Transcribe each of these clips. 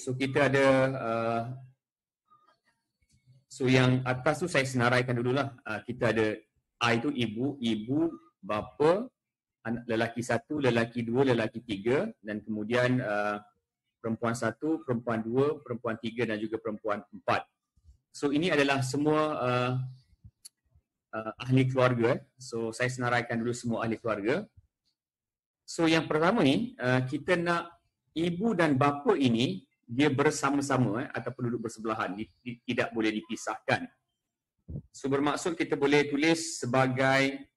so kita ada so yang atas tu saya senaraikan dululah. Kita ada I itu ibu, bapa, anak lelaki 1, lelaki 2, lelaki 3, dan kemudian perempuan 1, perempuan 2, perempuan 3 dan juga perempuan 4. So ini adalah semua ahli keluarga. So saya senaraikan dulu semua ahli keluarga. So yang pertama ni, kita nak ibu dan bapa ini dia bersama-sama ataupun duduk bersebelahan, tidak boleh dipisahkan. So bermaksud kita boleh tulis sebagai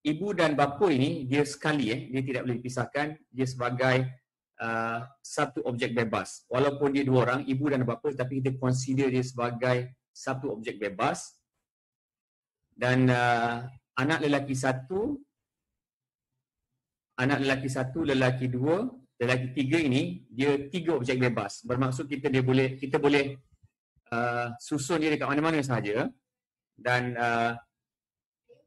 ibu dan bapa ini dia sekali, dia tidak boleh dipisahkan, dia sebagai satu objek bebas. Walaupun dia dua orang, ibu dan bapa, tapi kita consider dia sebagai satu objek bebas. Dan anak lelaki 1, lelaki 2, lelaki 3 ini dia 3 objek bebas. Bermaksud kita boleh susun dia dekat mana-mana sahaja. Dan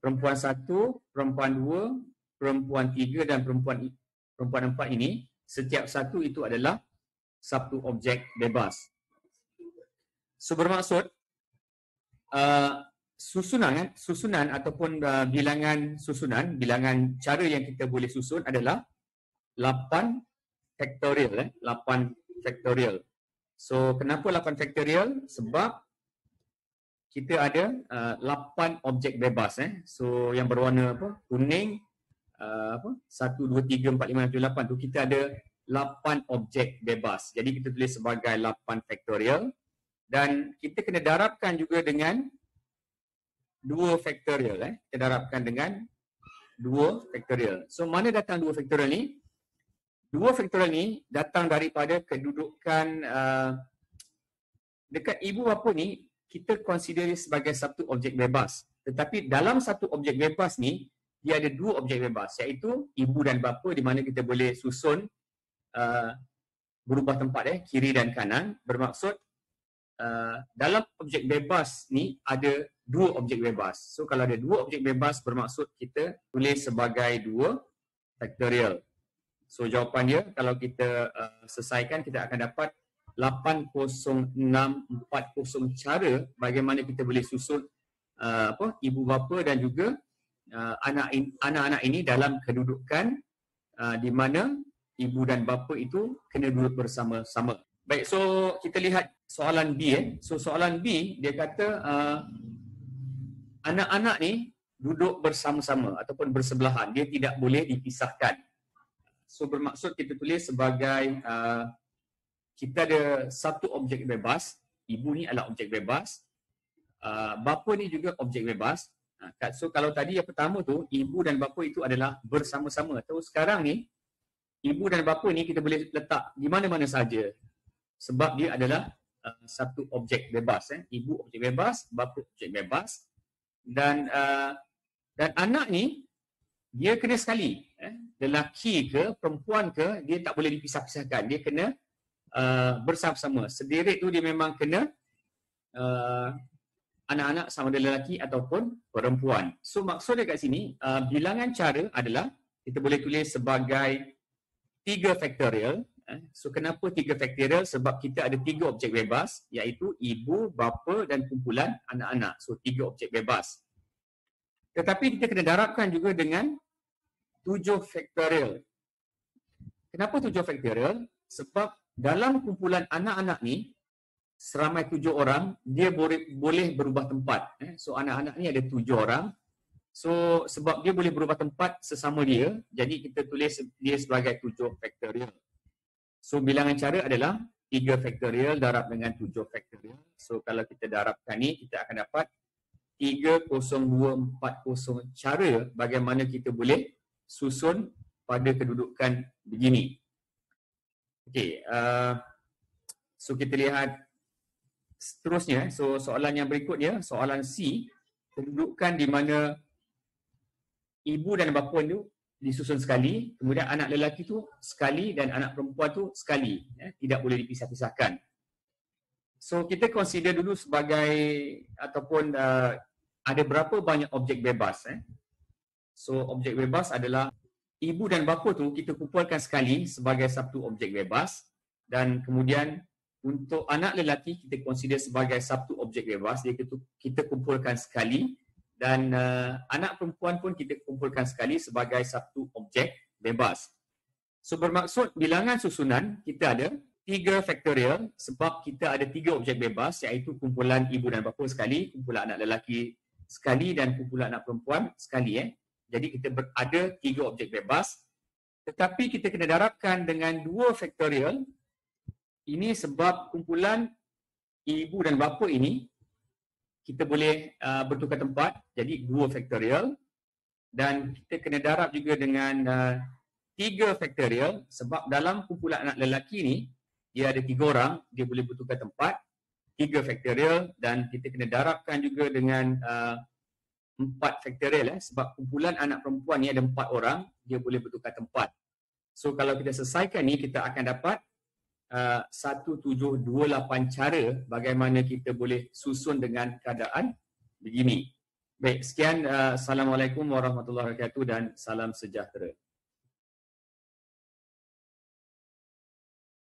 perempuan 1, perempuan 2, perempuan 3 dan perempuan 4 ini setiap satu itu adalah satu objek bebas. So bermaksud susunan ataupun bilangan cara yang kita boleh susun adalah 8 factorial. 8 factorial. So kenapa 8 factorial? Sebab kita ada 8 objek bebas. So yang berwarna kuning, 1, 2, 3, 4, 5, 6, 8 tu kita ada 8 objek bebas. Jadi kita tulis sebagai 8 factorial. Dan kita kena darabkan juga dengan 2 factorial. Kita darabkan dengan 2 factorial. So mana datang 2 factorial ni? 2 factorial ni datang daripada kedudukan dekat ibu bapa ni, kita consider sebagai satu objek bebas. Tetapi dalam satu objek bebas ni, dia ada 2 objek bebas, iaitu ibu dan bapa, di mana kita boleh susun berubah tempat, kiri dan kanan. Bermaksud dalam objek bebas ni ada 2 objek bebas. So kalau ada 2 objek bebas, bermaksud kita tulis sebagai 2 factorial. So jawapan dia kalau kita selesaikan, kita akan dapat 80640 cara bagaimana kita boleh susun ibu bapa dan juga anak-anak ini dalam kedudukan di mana ibu dan bapa itu kena duduk bersama-sama. Baik, so kita lihat soalan B. So soalan B dia kata anak-anak ni duduk bersama-sama ataupun bersebelahan, dia tidak boleh dipisahkan. So bermaksud kita tulis sebagai kita ada satu objek bebas, ibu ni adalah objek bebas, bapa ni juga objek bebas. So kalau tadi yang pertama tu, ibu dan bapa itu adalah bersama-sama. Terus sekarang ni, ibu dan bapa ni kita boleh letak di mana-mana saja. Sebab dia adalah satu objek bebas. Ibu objek bebas, bapa objek bebas. Dan anak ni, dia kena sekali. Lelaki ke, perempuan ke, dia tak boleh dipisah-pisahkan. Dia kena bersama-sama. Sederik tu dia memang kena anak-anak sama ada lelaki ataupun perempuan. So maksudnya kat sini, bilangan cara adalah kita boleh tulis sebagai 3 factorial. So kenapa 3 factorial? Sebab kita ada 3 objek bebas, iaitu ibu, bapa dan kumpulan anak-anak. So 3 objek bebas. Tetapi kita kena darabkan juga dengan 7 factorial. Kenapa 7 factorial? Sebab dalam kumpulan anak-anak ni, seramai 7 orang, dia boleh berubah tempat. So anak-anak ni ada 7 orang. So sebab dia boleh berubah tempat sesama dia, jadi kita tulis dia sebagai 7 factorial. So bilangan cara adalah 3 factorial darab dengan 7 factorial. So kalau kita darabkan ni, kita akan dapat 30240 cara bagaimana kita boleh susun pada kedudukan begini. Okey, so kita lihat seterusnya. So soalan yang berikutnya, soalan C, kedudukan di mana ibu dan bapa tu disusun sekali, kemudian anak lelaki tu sekali dan anak perempuan tu sekali, tidak boleh dipisah-pisahkan. So kita consider dulu sebagai ataupun ada berapa banyak objek bebas. So objek bebas adalah ibu dan bapa tu kita kumpulkan sekali sebagai satu objek bebas, dan kemudian untuk anak lelaki kita consider sebagai satu objek bebas, dia kita kumpulkan sekali, dan anak perempuan pun kita kumpulkan sekali sebagai satu objek bebas. So bermaksud bilangan susunan kita ada 3 faktorial sebab kita ada 3 objek bebas, iaitu kumpulan ibu dan bapa sekali, kumpulan anak lelaki sekali dan kumpulan anak perempuan sekali. Jadi kita ada 3 objek bebas, tetapi kita kena darabkan dengan 2 faktorial. Ini sebab kumpulan ibu dan bapa ini kita boleh bertukar tempat, jadi 2 faktorial, dan kita kena darab juga dengan 3 faktorial sebab dalam kumpulan anak lelaki ni dia ada 3 orang, dia boleh bertukar tempat, 3 faktorial, dan kita kena darabkan juga dengan 4 faktorial sebab kumpulan anak perempuan ni ada 4 orang, dia boleh bertukar tempat. So kalau kita selesaikan ni, kita akan dapat 1728 cara bagaimana kita boleh susun dengan keadaan begini. Baik, sekian. Assalamualaikum warahmatullahi wabarakatuh dan salam sejahtera.